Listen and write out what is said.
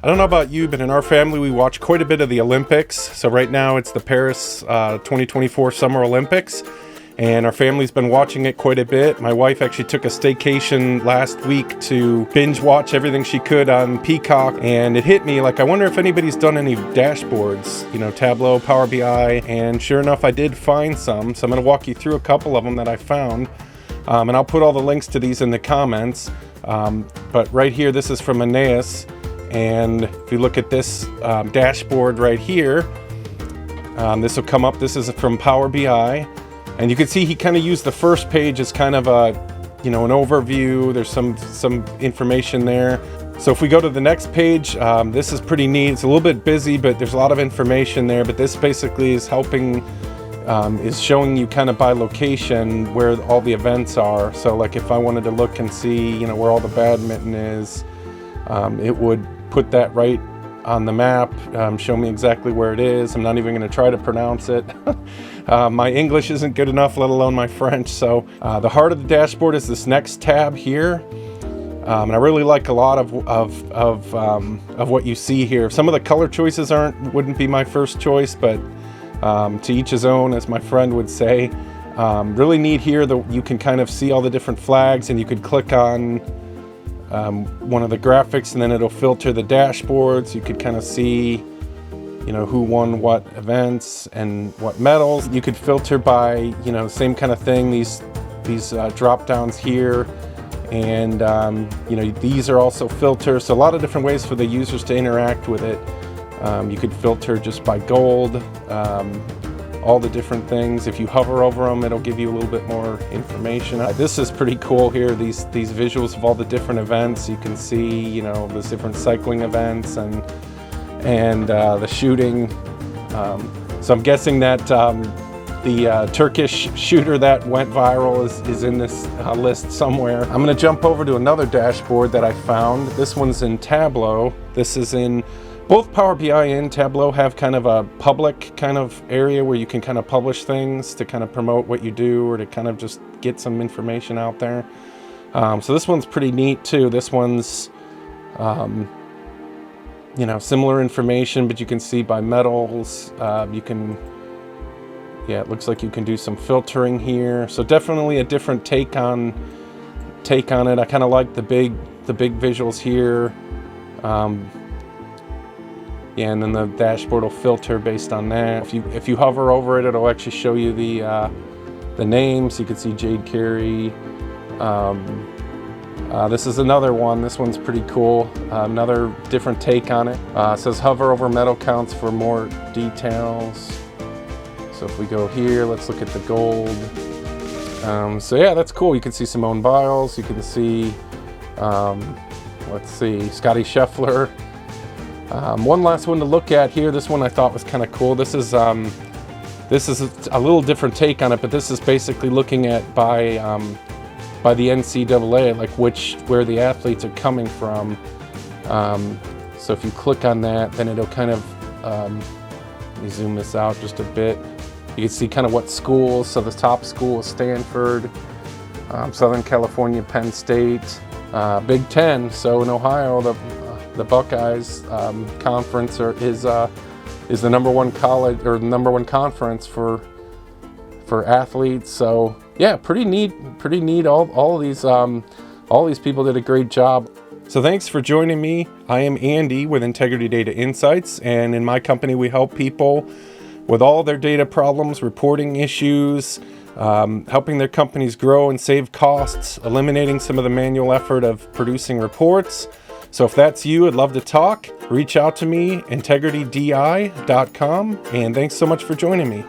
I don't know about you, but in our family we watch quite a bit of the Olympics. So right now it's the Paris 2024 Summer Olympics, and our family's been watching it quite a bit. My wife actually took a staycation last week to binge watch everything she could on Peacock, and it hit me like, I wonder if anybody's done any dashboards, Tableau, PowerBI, and sure enough I did find some. So I'm going to walk you through a couple of them that I found, and I'll put all the links to these in the comments. But right here, this is from Aeneas. And if you look at this dashboard right here, this will come up. This is from Power BI, and you can see he kind of used the first page as kind of a, an overview. There's some information there. So if we go to the next page, this is pretty neat. It's a little bit busy, but there's a lot of information there. But this basically is helping, is showing you kind of by location where all the events are. So like if I wanted to look and see, where all the badminton is, it would put that right on the map, show me exactly where it is. I'm not even going to try to pronounce it. My English isn't good enough, let alone my French. So the heart of the dashboard is this next tab here, and I really like a lot of what you see here. Some of the color choices wouldn't be my first choice, but to each his own, as my friend would say. Really neat here that you can kind of see all the different flags, and you could click on one of the graphics and then it'll filter the dashboards. You could kind of see, who won what events and what medals. You could filter by, same kind of thing, these drop downs here, and these are also filters. So a lot of different ways for the users to interact with it. You could filter just by gold, all the different things. If you hover over them, it'll give you a little bit more information. This is pretty cool here, these visuals of all the different events. You can see, the different cycling events and the shooting. So I'm guessing that the Turkish shooter that went viral is in this list somewhere. I'm going to jump over to another dashboard that I found. This one's in Tableau. This is in both Power BI and Tableau have kind of a public kind of area where you can kind of publish things to kind of promote what you do, or to kind of just get some information out there. So this one's pretty neat too. This one's, similar information, but you can see by medals. It looks like you can do some filtering here. So definitely a different take on it. I kind of like the big visuals here. And then the dashboard will filter based on that. If you hover over it, it'll actually show you the names. You can see Jade Carey. This is another one. This one's pretty cool. Another different take on it. It says hover over medal counts for more details. So if we go here, let's look at the gold. So yeah, that's cool. You can see Simone Biles. You can see, let's see, Scotty Scheffler. One last one to look at here. This one I thought was kind of cool. This is a little different take on it, but this is basically looking at by the NCAA, like where the athletes are coming from. So if you click on that, then it'll kind of let me zoom this out just a bit. You can see kind of what schools. So the top school is Stanford, Southern California, Penn State, Big Ten. So in Ohio, the Buckeyes conference is the number one college, or the number one conference for athletes. So yeah, pretty neat. All these people did a great job. So thanks for joining me. I am Andy with Integrity Data Insights, and in my company we help people with all their data problems, reporting issues, helping their companies grow and save costs, eliminating some of the manual effort of producing reports. So if that's you, I'd love to talk. Reach out to me, integritydi.com, and thanks so much for joining me.